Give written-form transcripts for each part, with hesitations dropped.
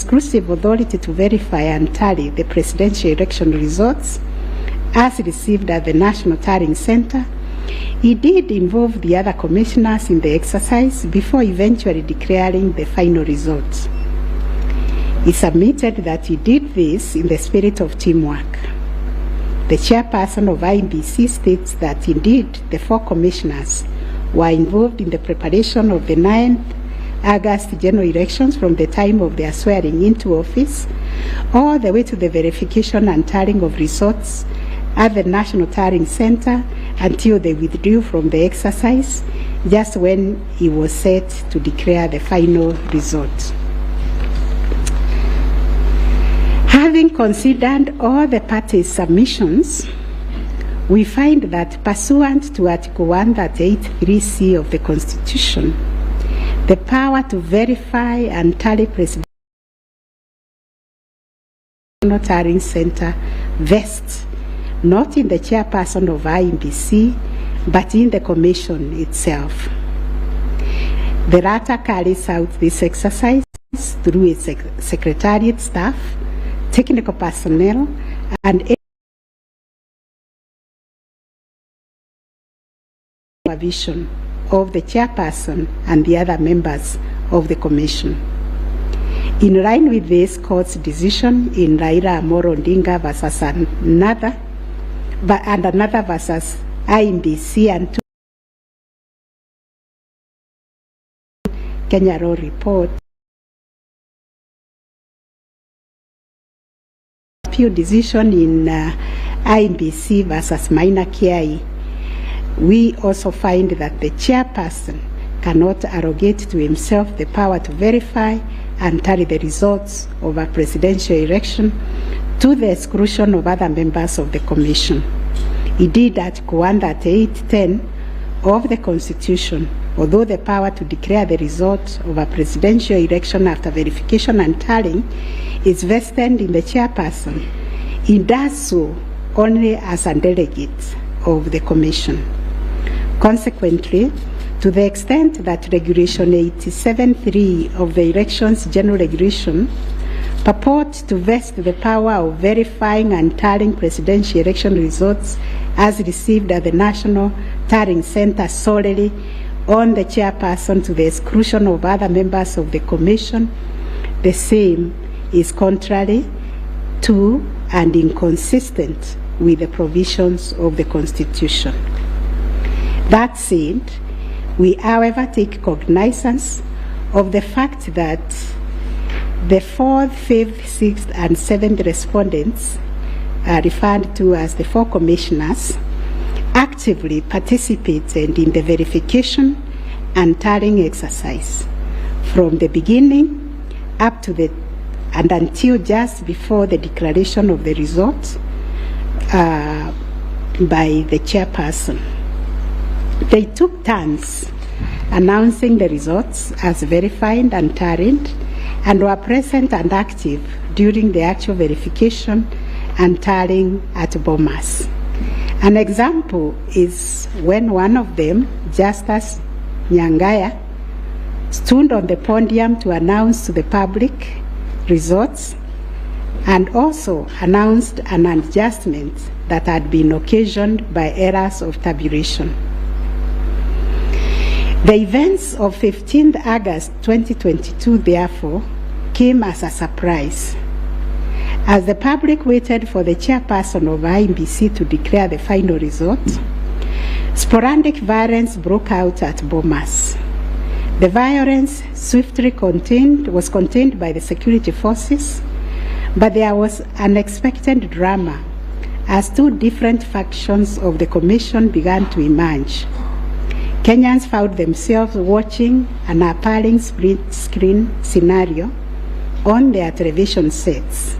exclusive authority to verify and tally the presidential election results as received at the National Tallying Center, he did involve the other commissioners in the exercise before eventually declaring the final results. He submitted that he did this in the spirit of teamwork. The chairperson of IEBC states that indeed the 4 commissioners were involved in the preparation of the 9th August general elections from the time of their swearing into office all the way to the verification and tallying of results at the National Tallying Center until they withdrew from the exercise just when he was set to declare the final result. Having considered all the parties' submissions, we find that pursuant to Article 138(3)(c) of the Constitution, the power to verify and tally presidential Tallying Center vests not in the chairperson of IEBC, but in the Commission itself. The latter carries out this exercise through its secretariat staff, technical personnel, and supervision of the chairperson and the other members of the Commission. In line with this court's decision in Raila Amolo Odinga versus another versus IEBC and Kenya Law Report, appeal decision in IEBC versus Maina Kiai, we also find that the chairperson cannot arrogate to himself the power to verify and tally the results of a presidential election to the exclusion of other members of the Commission. Indeed, Article 138(10) of the Constitution, although the power to declare the results of a presidential election after verification and tallying is vested in the chairperson, he does so only as a delegate of the Commission. Consequently, to the extent that Regulation 87(3) of the Elections General Regulation purports to vest the power of verifying and tallying presidential election results as received at the National Tallying Center solely on the chairperson to the exclusion of other members of the Commission, the same is contrary to and inconsistent with the provisions of the Constitution. That said, we, however, take cognizance of the fact that the 4th, 5th, 6th, and 7th respondents, referred to as the 4 commissioners, actively participated in the verification and tallying exercise from the beginning up to and until just before the declaration of the results by the chairperson. They took turns announcing the results as verified and tallied, and were present and active during the actual verification and tallying at Bomas. An example is when one of them, Justice Nyangaya, stood on the podium to announce to the public results and also announced an adjustment that had been occasioned by errors of tabulation. The events of 15th August 2022, therefore, came as a surprise. As the public waited for the chairperson of IEBC to declare the final result, sporadic violence broke out at Bomas. The violence swiftly was contained by the security forces, but there was unexpected drama as 2 different factions of the Commission began to emerge. Kenyans found themselves watching an appalling split-screen scenario on their television sets.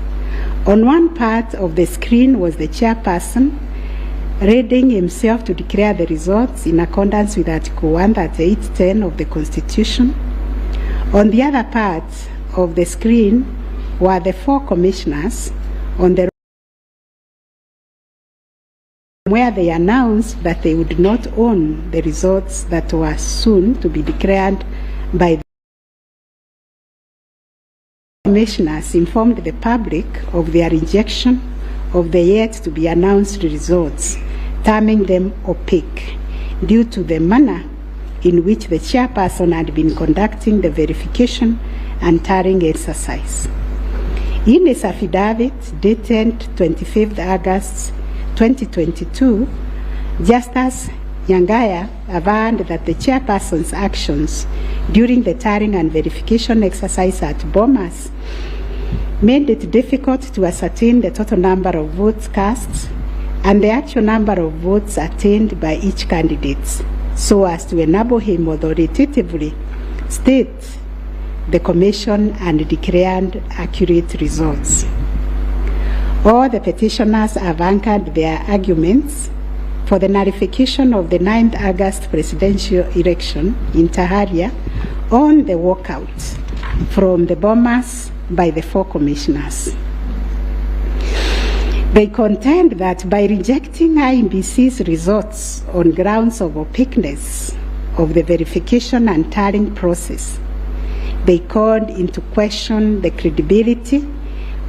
On one part of the screen was the chairperson readying himself to declare the results in accordance with Article 138(10) of the Constitution. On the other part of the screen were the 4 commissioners on the where they announced that they would not own the results that were soon to be declared by the Commissioners informed the public of their rejection of the yet-to-be-announced results, terming them opaque, due to the manner in which the chairperson had been conducting the verification and tallying exercise. In his affidavit dated 25th August 2022, Justice Nyangaya affirmed that the chairperson's actions during the tallying and verification exercise at Bomas made it difficult to ascertain the total number of votes cast and the actual number of votes attained by each candidate, so as to enable him authoritatively state the commission and declared accurate results. All the petitioners have anchored their arguments for the nullification of the 9th August presidential election in Taharia on the walkout from the Bomas by the 4 commissioners. They contend that by rejecting IEBC's results on grounds of opaqueness of the verification and tallying process, they called into question the credibility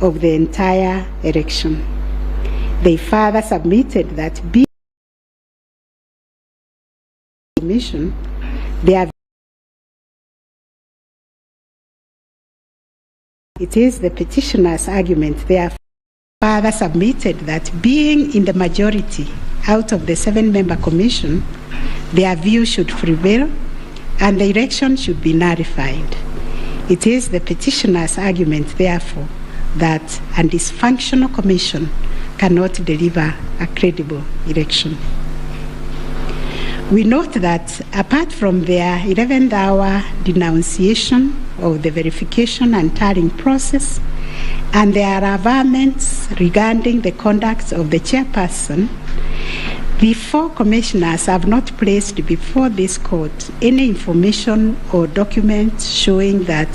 of the entire election. They further submitted that being commission, it is the petitioner's argument, therefore, further submitted that being in the majority out of the 7-member commission, their view should prevail and the election should be nullified. It is the petitioner's argument, therefore, that a dysfunctional commission cannot deliver a credible election. We note that apart from their 11th hour denunciation of the verification and tallying process and their averments regarding the conduct of the chairperson, the 4 commissioners have not placed before this court any information or documents showing that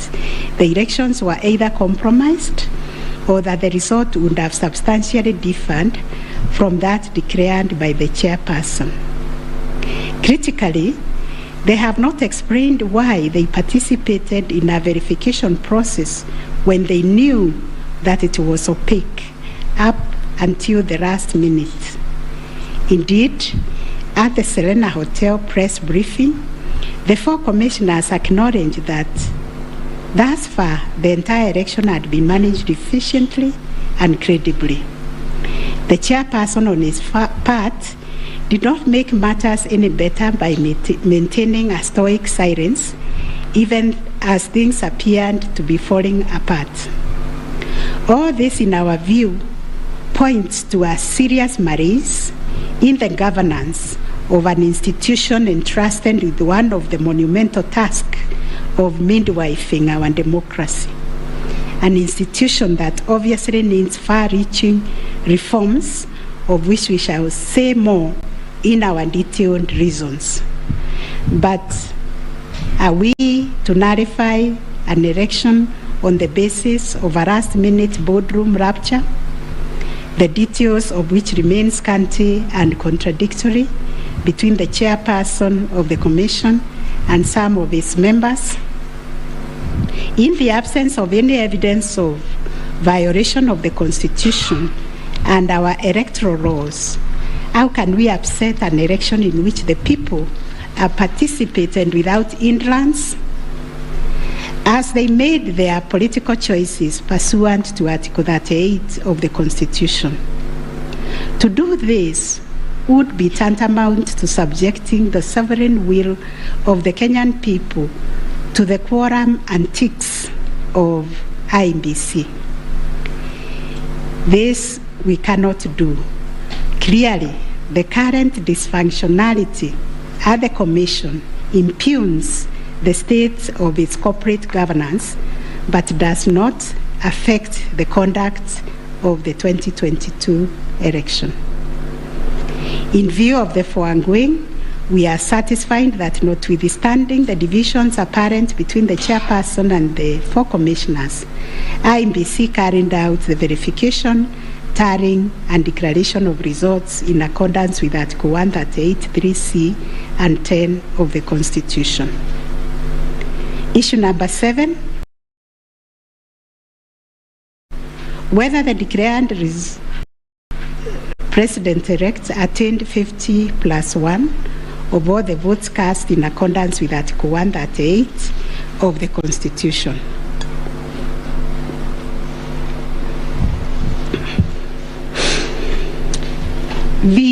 the elections were either compromised or that the result would have substantially differed from that declared by the chairperson. Critically, they have not explained why they participated in a verification process when they knew that it was opaque up until the last minute. Indeed, at the Serena Hotel press briefing, the 4 commissioners acknowledged that thus far the entire election had been managed efficiently and credibly. The chairperson on his part did not make matters any better by maintaining a stoic silence, even as things appeared to be falling apart. All this, in our view, points to a serious malaise in the governance of an institution entrusted with one of the monumental tasks of midwifing our democracy, an institution that obviously needs far-reaching reforms, of which we shall say more in our detailed reasons. But are we to nullify an election on the basis of a last-minute boardroom rapture, the details of which remain scanty and contradictory between the chairperson of the commission and some of its members? In the absence of any evidence of violation of the Constitution and our electoral laws, how can we upset an election in which the people are participating without hindrance, as they made their political choices pursuant to Article 38 of the Constitution? To do this would be tantamount to subjecting the sovereign will of the Kenyan people to the quorum antics of IEBC. This we cannot do. Clearly, the current dysfunctionality at the Commission impugns the state of its corporate governance, but does not affect the conduct of the 2022 election. In view of the foregoing, we are satisfied that notwithstanding the divisions apparent between the chairperson and the 4 commissioners, IEBC carried out the verification, tallying, and declaration of results in accordance with Article 138(3)(c) and 10 of the Constitution. Issue number 7. whether the declared President-elect attained 50+1 of all the votes cast in accordance with Article 138 of the Constitution.